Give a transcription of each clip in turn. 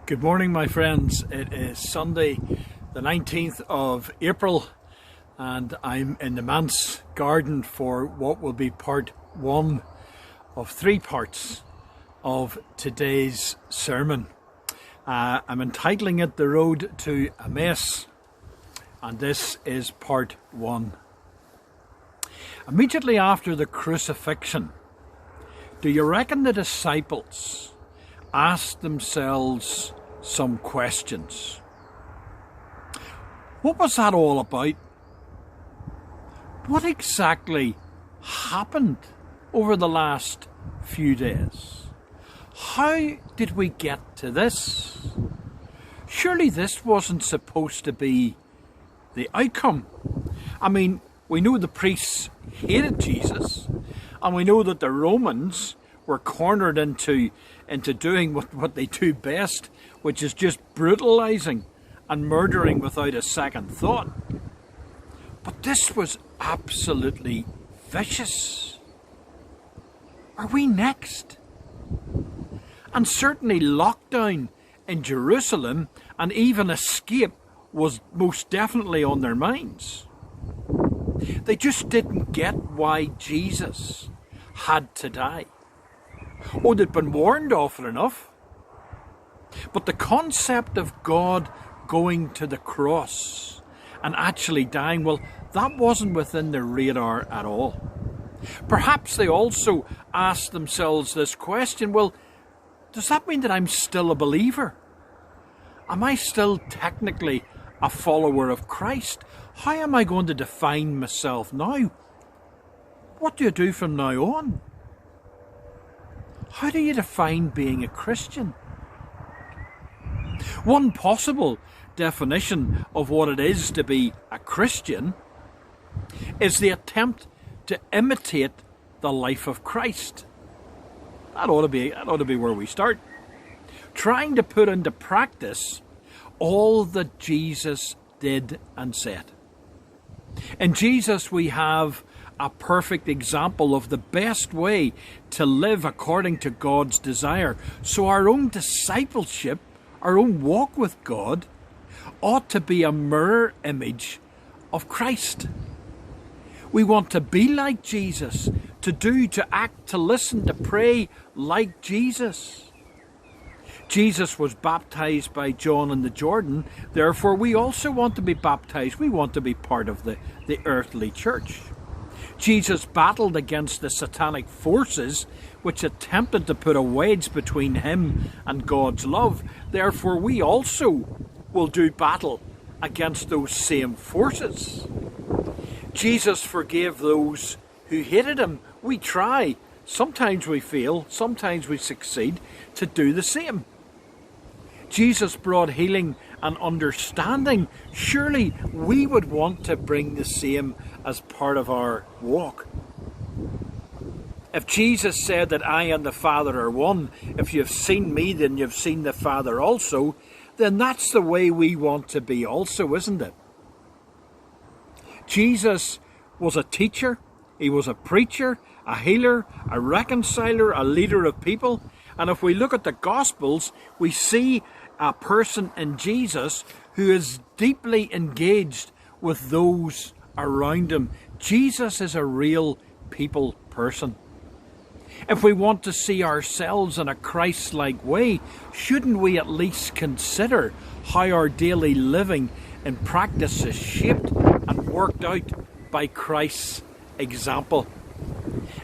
Good morning, my friends. It is Sunday, the 19th of April, and I'm in the manse garden for what will be part one of three parts of today's sermon. I'm entitling it The Road to Emmaus, and this is part one. Immediately after the crucifixion, do you reckon the disciples asked themselves some questions? What was that all about? What exactly happened over the last few days? How did we get to this? Surely this wasn't supposed to be the outcome. I mean, we know the priests hated Jesus, and we know that the Romans were cornered into doing what they do best, which is just brutalizing and murdering without a second thought. But this was absolutely vicious. Are we next? And certainly lockdown in Jerusalem and even escape was most definitely on their minds. They just didn't get why Jesus had to die. Oh, they'd been warned often enough. But the concept of God going to the cross and actually dying, well, that wasn't within their radar at all. Perhaps they also asked themselves this question, well, does that mean that I'm still a believer? Am I still technically a follower of Christ? How am I going to define myself now? What do you do from now on? How do you define being a Christian? One possible definition of what it is to be a Christian is the attempt to imitate the life of Christ. That ought to be where we start. Trying to put into practice all that Jesus did and said. In Jesus we have a perfect example of the best way to live according to God's desire. So our own discipleship, our own walk with God, ought to be a mirror image of Christ. We want to be like Jesus, to do, to act, to listen, to pray like Jesus. Jesus was baptized by John in the Jordan, therefore we also want to be baptized. We want to be part of the earthly church. Jesus battled against the satanic forces which attempted to put a wedge between him and God's love. Therefore, we also will do battle against those same forces. Jesus forgave those who hated him. We try, sometimes we fail, sometimes we succeed, to do the same. Jesus brought healing and understanding. Surely we would want to bring the same as part of our walk. If Jesus said that I and the Father are one, if you've seen me, then you've seen the Father also, then that's the way we want to be also, isn't it? Jesus was a teacher, he was a preacher, a healer, a reconciler, a leader of people. And if we look at the Gospels, we see a person in Jesus who is deeply engaged with those around him. Jesus is a real people person. If we want to see ourselves in a Christ-like way, shouldn't we at least consider how our daily living and practice is shaped and worked out by Christ's example?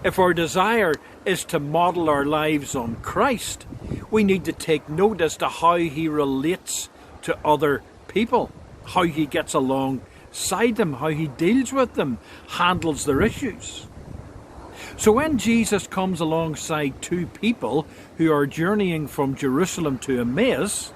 If our desire is to model our lives on Christ, we need to take note as to how he relates to other people, how he gets alongside them, how he deals with them, handles their issues. So when Jesus comes alongside two people who are journeying from Jerusalem to Emmaus,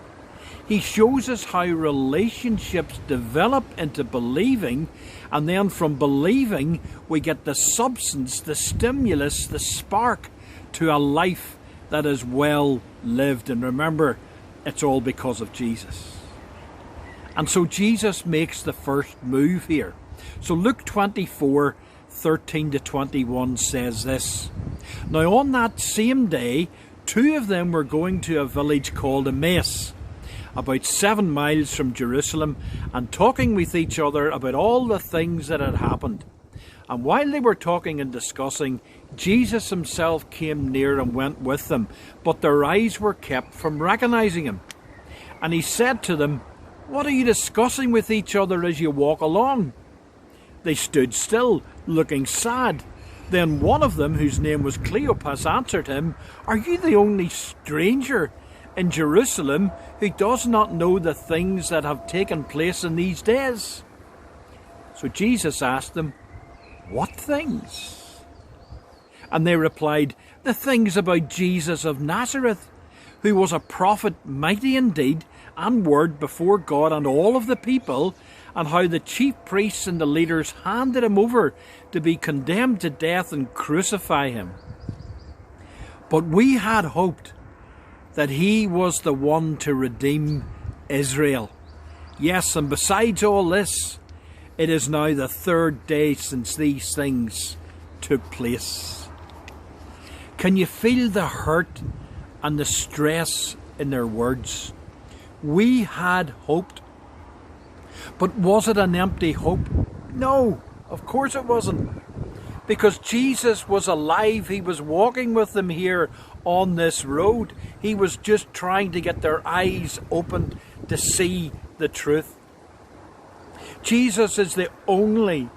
he shows us how relationships develop into believing, and then from believing we get the substance, the stimulus, the spark to a life that is well lived. And remember, it's all because of Jesus. And so Jesus makes the first move here. So Luke 24, 13 to 21 says this. Now on that same day, two of them were going to a village called Emmaus, about 7 miles from Jerusalem, and talking with each other about all the things that had happened. And while they were talking and discussing, Jesus himself came near and went with them, but their eyes were kept from recognizing him. And he said to them, "What are you discussing with each other as you walk along?" They stood still, looking sad. Then one of them, whose name was Cleopas, answered him, "Are you the only stranger in Jerusalem who does not know the things that have taken place in these days?" So Jesus asked them, "What things?" And they replied, "The things about Jesus of Nazareth, who was a prophet, mighty in deed and word before God and all of the people, and how the chief priests and the leaders handed him over to be condemned to death and crucify him. But we had hoped that he was the one to redeem Israel. Yes, and besides all this, it is now the 3rd day since these things took place." Can you feel the hurt and the stress in their words? We had hoped. But was it an empty hope? No, of course it wasn't. Because Jesus was alive. He was walking with them here on this road. He was just trying to get their eyes opened to see the truth. Jesus is the only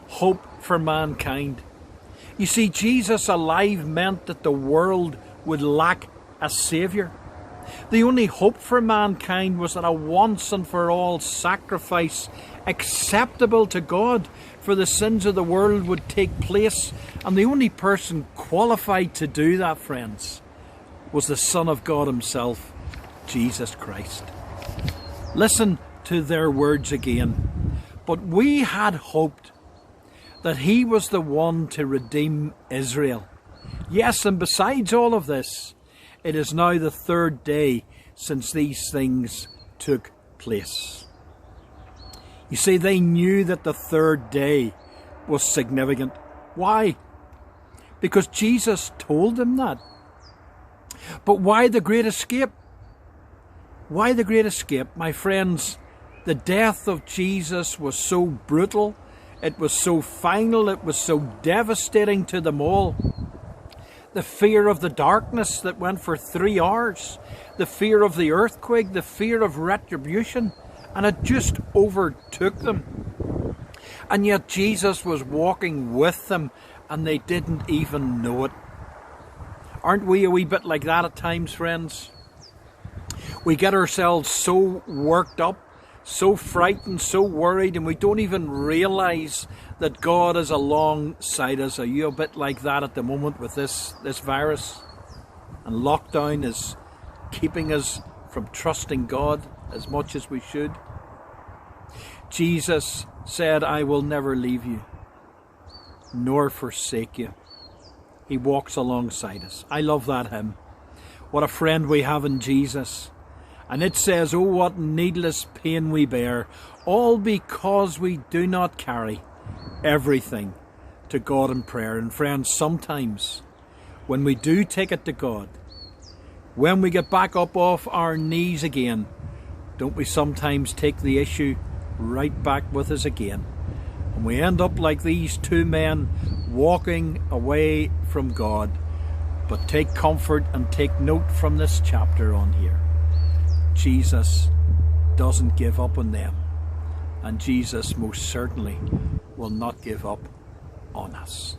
hope for mankind. You see, Jesus alive meant that the world would lack a Saviour. The only hope for mankind was that a once and for all sacrifice acceptable to God for the sins of the world would take place. And the only person qualified to do that, friends, was the Son of God himself, Jesus Christ. Listen to their words again. But we had hoped that he was the one to redeem Israel. Yes, and besides all of this, it is now the 3rd day since these things took place. You see, they knew that the 3rd day was significant. Why? Because Jesus told them that. But why the great escape? Why the great escape? My friends, the death of Jesus was so brutal, it was so final, it was so devastating to them all. The fear of the darkness that went for 3 hours, the fear of the earthquake, the fear of retribution, and it just overtook them. And yet Jesus was walking with them and they didn't even know it. Aren't we a wee bit like that at times, friends? We get ourselves so worked up, so frightened, so worried, and we don't even realise that God is alongside us. Are you a bit like that at the moment with this virus? And lockdown is keeping us from trusting God as much as we should. Jesus said, "I will never leave you, nor forsake you." He walks alongside us. I love that hymn. What a friend we have in Jesus. And it says, "Oh, what needless pain we bear, all because we do not carry everything to God in prayer." And friends, sometimes when we do take it to God, when we get back up off our knees again, don't we sometimes take the issue right back with us again? And we end up like these 2 men walking away from God. But take comfort and take note from this chapter on here. Jesus doesn't give up on them. And Jesus most certainly will not give up on us.